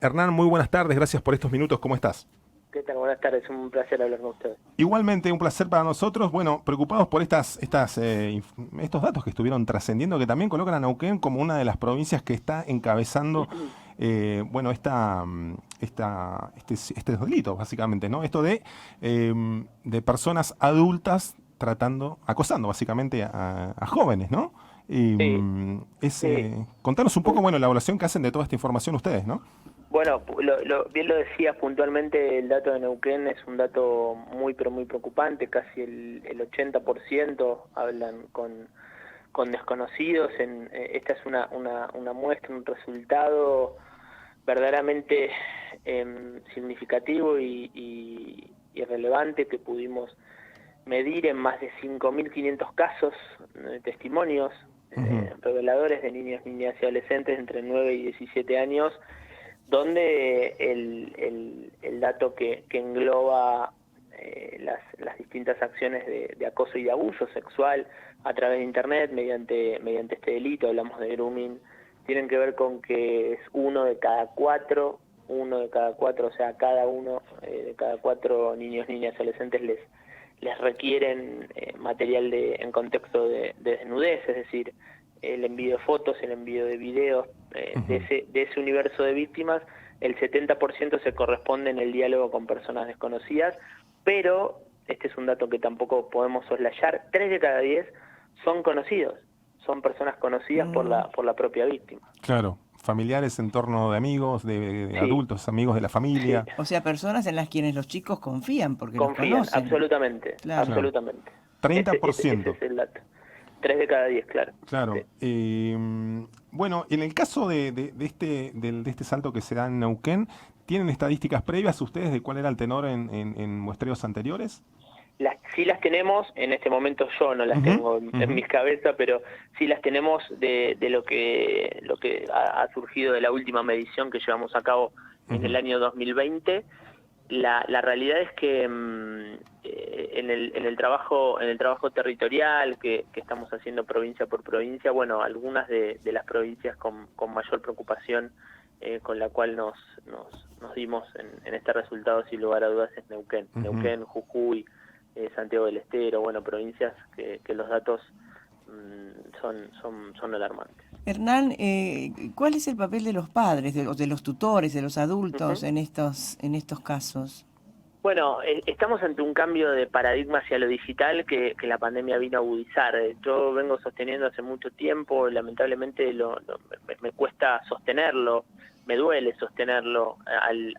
Hernán, muy buenas tardes, gracias por estos minutos, ¿cómo estás? ¿Qué tal? Buenas tardes, un placer hablar con ustedes. Igualmente, un placer para nosotros. Bueno, preocupados por estos datos que estuvieron trascendiendo, que también colocan a Neuquén como una de las provincias que está encabezando, bueno, estos delitos, básicamente, ¿no? Esto de personas adultas acosando, básicamente, a jóvenes, ¿no? Sí, sí. Contanos un poco, Pu- bueno, la evaluación que hacen de toda esta información ustedes, ¿no? Bueno, bien lo decías puntualmente, el dato de Neuquén es un dato muy, pero muy preocupante. Casi el 80% hablan con desconocidos. Esta es una muestra, un resultado verdaderamente significativo y relevante que pudimos medir en más de 5.500 casos, testimonios Ujú, reveladores de niños, niñas y adolescentes entre 9 y 17 años, donde el dato que engloba las distintas acciones de acoso y de abuso sexual a través de Internet mediante este delito, hablamos de grooming, tienen que ver con que es uno de cada cuatro, o sea, cada uno de cada cuatro niños, niñas y adolescentes les requieren material en contexto de desnudez, es decir, el envío de fotos, el envío de videos, ujú. de ese universo de víctimas, el 70% se corresponde en el diálogo con personas desconocidas, pero este es un dato que tampoco podemos soslayar, 3 de cada 10 son conocidos, son personas conocidas por Mm, la propia víctima. Claro, familiares en torno de amigos, de Sí, adultos, amigos de la sí, familia. o sea, personas en las quienes los chicos confían porque los confían, conocen. absolutamente, Claro. Claro. absolutamente. Ese 30%. es el dato. 3 de cada 10, claro. Sí. Claro. Bueno, en el caso de este salto que se da en Neuquén, ¿tienen estadísticas previas ustedes de cuál era el tenor en muestreos anteriores? Sí las tenemos, en este momento yo no las Ujú, tengo ujú, en mi cabeza, pero sí las tenemos de lo que ha surgido de la última medición que llevamos a cabo en el ujú, año 2020. La realidad es que en el trabajo territorial que estamos haciendo provincia por provincia, bueno, algunas de las provincias con mayor preocupación con la cual nos dimos en este resultado sin lugar a dudas es Neuquén, ujú. Neuquén, Jujuy, Santiago del Estero, bueno, provincias que los datos son alarmantes. Hernán, ¿cuál es el papel de los padres, de los tutores, de los adultos Ujú. en estos casos? Bueno, estamos ante un cambio de paradigma hacia lo digital que la pandemia vino a agudizar. Yo vengo sosteniendo hace mucho tiempo, lamentablemente me cuesta sostenerlo, me duele sostenerlo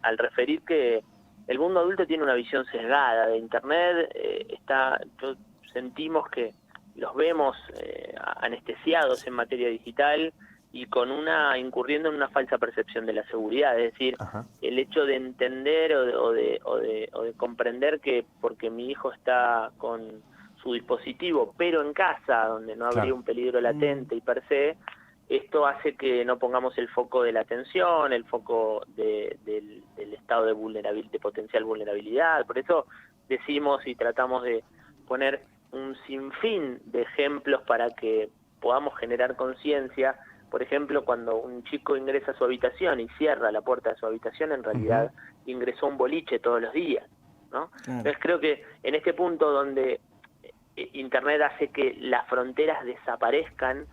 al referir que el mundo adulto tiene una visión sesgada de Internet, sentimos que los vemos anestesiados en materia digital y incurriendo en una falsa percepción de la seguridad, es decir, Ajá. el hecho de entender o de comprender que porque mi hijo está con su dispositivo, pero en casa, donde no habría Claro. un peligro Mm, latente y per se, esto hace que no pongamos el foco de la atención, el foco del estado de potencial vulnerabilidad. Por eso decimos y tratamos de poner un sinfín de ejemplos para que podamos generar conciencia. Por ejemplo, cuando un chico ingresa a su habitación y cierra la puerta de su habitación, en Ujú, realidad ingresó a un boliche todos los días, ¿no? claro. Entonces creo que en este punto donde Internet hace que las fronteras desaparezcan,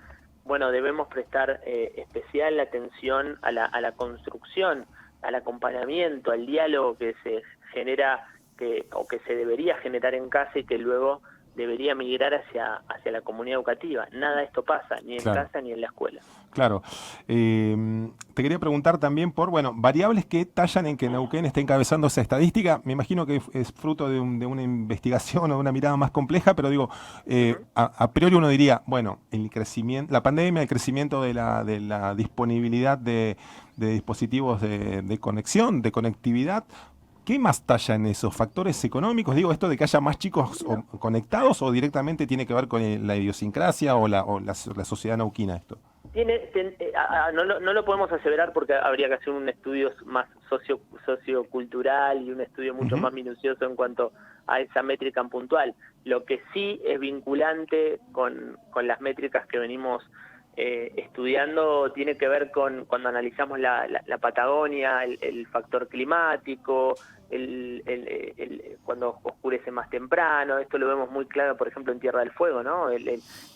bueno, debemos prestar especial atención a la construcción, al acompañamiento, al diálogo que se genera o que se debería generar en casa y que luego debería migrar hacia la comunidad educativa. Nada de esto pasa, ni en claro. casa ni en la escuela. Claro. Te quería preguntar también por, bueno, variables que tallan en que Neuquén esté encabezando esa estadística. Me imagino que es fruto de una investigación o de una mirada más compleja, pero digo, Ujú. a priori uno diría, bueno, el crecimiento, la pandemia, el crecimiento de la disponibilidad de dispositivos de conexión, de conectividad. ¿Qué más talla en esos factores económicos? Digo, esto de que haya más chicos conectados o directamente tiene que ver con la idiosincrasia o la sociedad neuquina esto. No lo podemos aseverar porque habría que hacer un estudio más sociocultural y un estudio mucho Ujú, más minucioso en cuanto a esa métrica puntual. Lo que sí es vinculante con las métricas que venimos estudiando tiene que ver con cuando analizamos la Patagonia, el factor climático, cuando oscurece más temprano. Esto lo vemos muy claro, por ejemplo, en Tierra del Fuego, ¿no?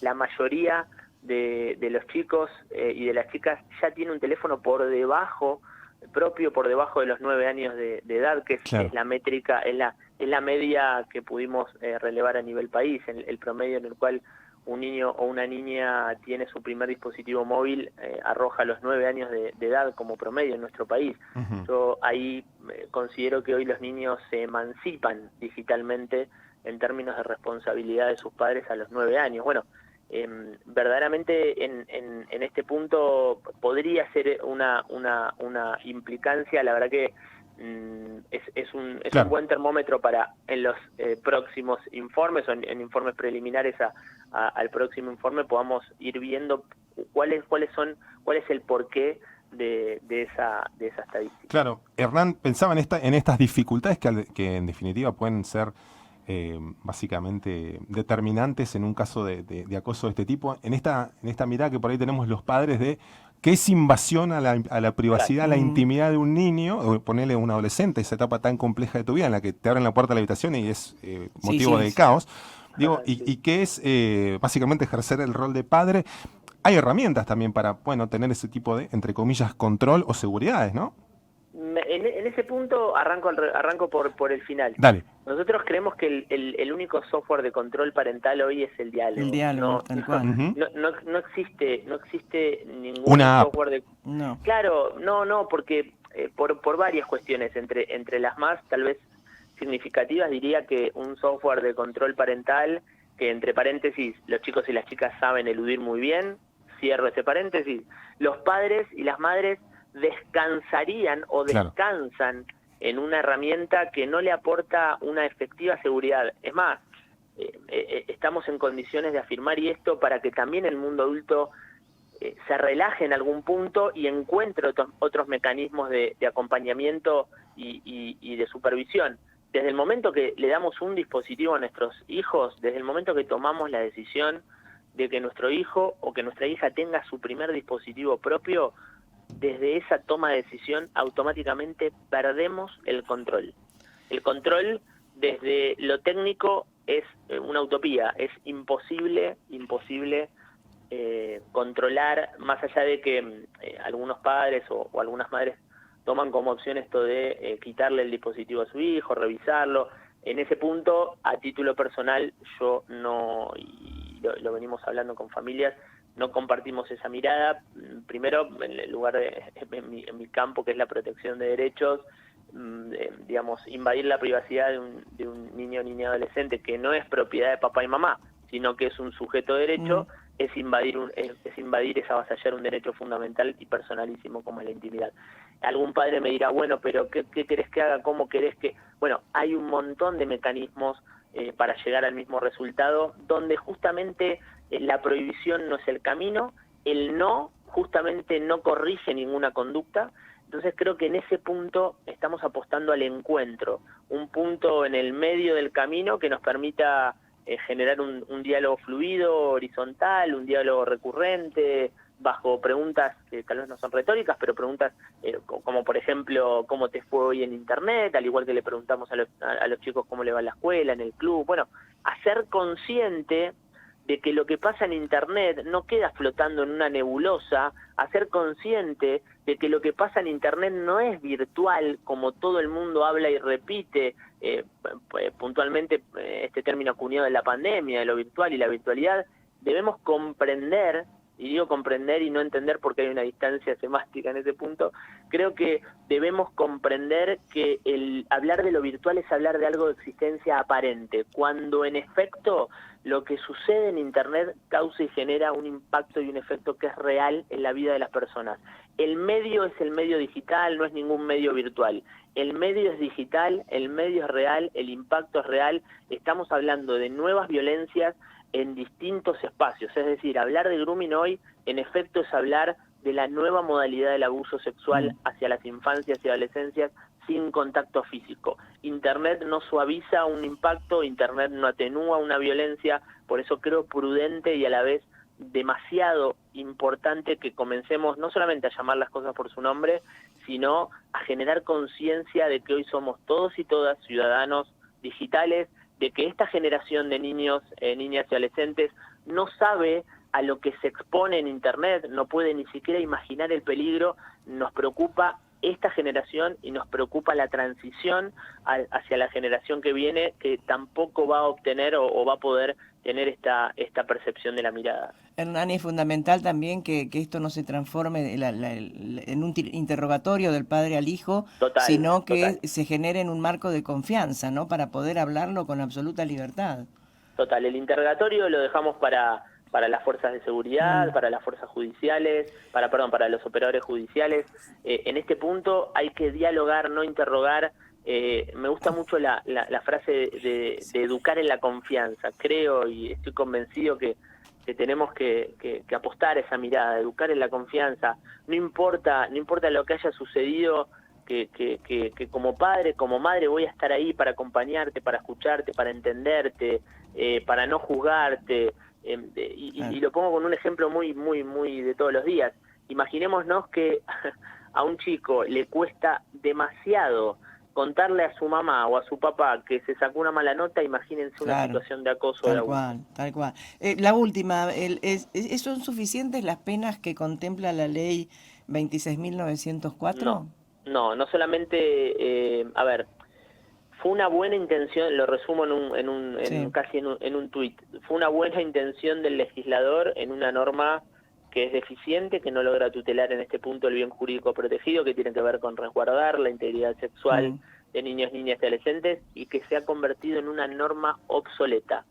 La mayoría de los chicos y de las chicas ya tiene un teléfono por debajo de los 9 años de edad, que Claro. es la métrica, es la media que pudimos relevar a nivel país, el promedio en el cual un niño o una niña tiene su primer dispositivo móvil arroja los 9 años de edad como promedio en nuestro país. Ujú. Yo ahí considero que hoy los niños se emancipan digitalmente en términos de responsabilidad de sus padres a los 9 años. Bueno, verdaderamente en este punto podría ser una implicancia. La verdad que es un Claro. buen termómetro para en los próximos informes o en informes preliminares al próximo informe podamos ir viendo cuál es el porqué de esa estadística. Claro, Hernán pensaba en estas dificultades que en definitiva pueden ser básicamente determinantes en un caso de acoso de este tipo, en esta mirada que por ahí tenemos los padres de qué es invasión a la privacidad, a la intimidad de un niño, o ponerle a un adolescente, esa etapa tan compleja de tu vida en la que te abren la puerta de la habitación y es motivo de caos. Digo, y qué es básicamente ejercer el rol de padre. Hay herramientas también para, bueno, tener ese tipo de, entre comillas, control o seguridades, ¿no? En ese punto arranco por el final. Dale. Nosotros creemos que el único software de control parental hoy es el diálogo. El diálogo, tal cual. No existe ningún Una software de... No. Claro, no, porque por varias cuestiones, entre las más tal vez significativas diría que un software de control parental que entre paréntesis los chicos y las chicas saben eludir muy bien, cierro ese paréntesis, los padres y las madres descansarían o descansan en una herramienta que no le aporta una efectiva seguridad. Es más, estamos en condiciones de afirmar y esto para que también el mundo adulto se relaje en algún punto y encuentre otros mecanismos de acompañamiento y de supervisión. Desde el momento que le damos un dispositivo a nuestros hijos, desde el momento que tomamos la decisión de que nuestro hijo o que nuestra hija tenga su primer dispositivo propio, desde esa toma de decisión automáticamente perdemos el control. El control desde lo técnico es una utopía, es imposible controlar, más allá de que algunos padres o algunas madres toman como opción esto de quitarle el dispositivo a su hijo, revisarlo. En ese punto, a título personal, yo no, y lo venimos hablando con familias, no compartimos esa mirada. Primero, en el lugar en mi campo, que es la protección de derechos, digamos, invadir la privacidad de un niño o niña adolescente que no es propiedad de papá y mamá, sino que es un sujeto de derecho, es invadir, es avasallar un derecho fundamental y personalísimo como es la intimidad. Algún padre me dirá, bueno, pero ¿qué querés que haga? ¿Cómo querés que...? Bueno, hay un montón de mecanismos para llegar al mismo resultado, donde justamente la prohibición no es el camino, el no justamente no corrige ninguna conducta. Entonces creo que en ese punto estamos apostando al encuentro, un punto en el medio del camino que nos permita generar un diálogo fluido, horizontal, un diálogo recurrente, bajo preguntas que tal vez no son retóricas, pero preguntas como por ejemplo, ¿cómo te fue hoy en Internet? Al igual que le preguntamos a los chicos cómo le va en la escuela, en el club. Bueno, hacer consciente de que lo que pasa en Internet no queda flotando en una nebulosa, hacer consciente de que lo que pasa en Internet no es virtual, como todo el mundo habla y repite, puntualmente este término acuñado de la pandemia, de lo virtual y la virtualidad. Debemos comprender, y digo comprender y no entender porque hay una distancia semántica en ese punto, creo que debemos comprender que el hablar de lo virtual es hablar de algo de existencia aparente, cuando en efecto lo que sucede en Internet causa y genera un impacto y un efecto que es real en la vida de las personas. El medio es el medio digital, no es ningún medio virtual. El medio es digital, el medio es real, el impacto es real. Estamos hablando de nuevas violencias en distintos espacios, es decir, hablar de grooming hoy en efecto es hablar de la nueva modalidad del abuso sexual hacia las infancias y adolescencias sin contacto físico. Internet no suaviza un impacto, Internet no atenúa una violencia, por eso creo prudente y a la vez demasiado importante que comencemos no solamente a llamar las cosas por su nombre, sino a generar conciencia de que hoy somos todos y todas ciudadanos digitales, de que esta generación de niños, niñas y adolescentes no sabe a lo que se expone en Internet, no puede ni siquiera imaginar el peligro. Nos preocupa esta generación y nos preocupa la transición hacia la generación que viene, que tampoco va a obtener o va a poder tener esta percepción de la mirada. Hernán, es fundamental también que esto no se transforme en un interrogatorio del padre al hijo, sino que se genere en un marco de confianza, ¿no? Para poder hablarlo con absoluta libertad. Total, el interrogatorio lo dejamos para las fuerzas de seguridad, para las fuerzas judiciales, para los operadores judiciales. En este punto hay que dialogar, no interrogar. Me gusta mucho la frase de educar en la confianza. Creo y estoy convencido que tenemos que apostar a esa mirada, educar en la confianza. No importa lo que haya sucedido, que como padre, como madre voy a estar ahí para acompañarte, para escucharte, para entenderte, para no juzgarte. Y lo pongo con un ejemplo muy de todos los días. Imaginémonos que a un chico le cuesta demasiado contarle a su mamá o a su papá que se sacó una mala nota. Imagínense una situación de acoso. Tal cual. La última, ¿son suficientes las penas que contempla la ley 26.904? No solamente, a ver, fue una buena intención, lo resumo casi en un tuit, fue una buena intención del legislador en una norma que es deficiente, que no logra tutelar en este punto el bien jurídico protegido, que tiene que ver con resguardar la integridad sexual de niños, niñas y adolescentes, y que se ha convertido en una norma obsoleta.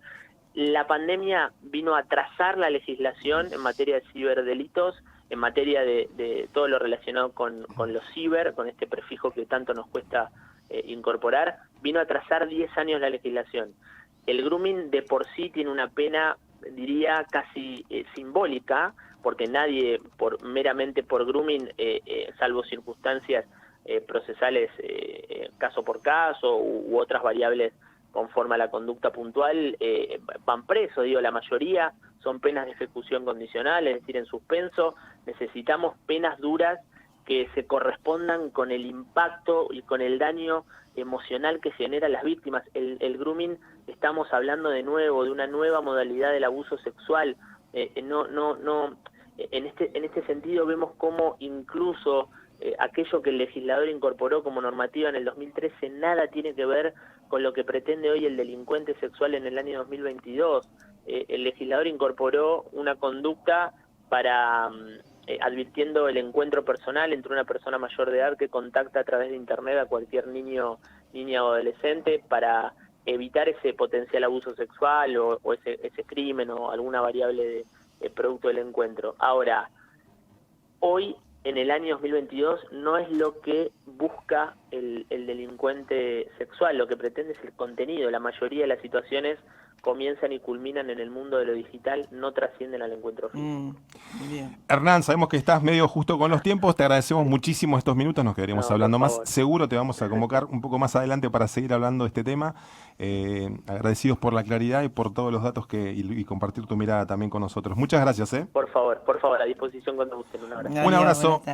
La pandemia vino a trazar la legislación en materia de ciberdelitos, en materia de todo lo relacionado con los ciber, con este prefijo que tanto nos cuesta incorporar, vino a trazar 10 años la legislación. El grooming de por sí tiene una pena, diría, casi simbólica, porque nadie, meramente por grooming, salvo circunstancias procesales caso por caso u otras variables conforme a la conducta puntual, van presos. La mayoría son penas de ejecución condicional, es decir, en suspenso. Necesitamos penas duras que se correspondan con el impacto y con el daño emocional que genera a las víctimas. El grooming, estamos hablando de nuevo, de una nueva modalidad del abuso sexual. En este sentido vemos cómo incluso aquello que el legislador incorporó como normativa en el 2013 nada tiene que ver con lo que pretende hoy el delincuente sexual en el año 2022. El legislador incorporó una conducta para advirtiendo el encuentro personal entre una persona mayor de edad que contacta a través de internet a cualquier niño, niña o adolescente, para evitar ese potencial abuso sexual o ese crimen o alguna variable de producto del encuentro. Ahora, hoy en el año 2022 no es lo que busca el delincuente sexual, lo que pretende es el contenido. La mayoría de las situaciones comienzan y culminan en el mundo de lo digital, no trascienden al encuentro físico. Bien. Hernán, sabemos que estás medio justo con los tiempos, te agradecemos muchísimo estos minutos, nos quedaríamos hablando más. Seguro te vamos a convocar un poco más adelante para seguir hablando de este tema. Agradecidos por la claridad y por todos los datos y compartir tu mirada también con nosotros. Muchas gracias. Por favor, a disposición cuando gusten. Un abrazo. Un abrazo.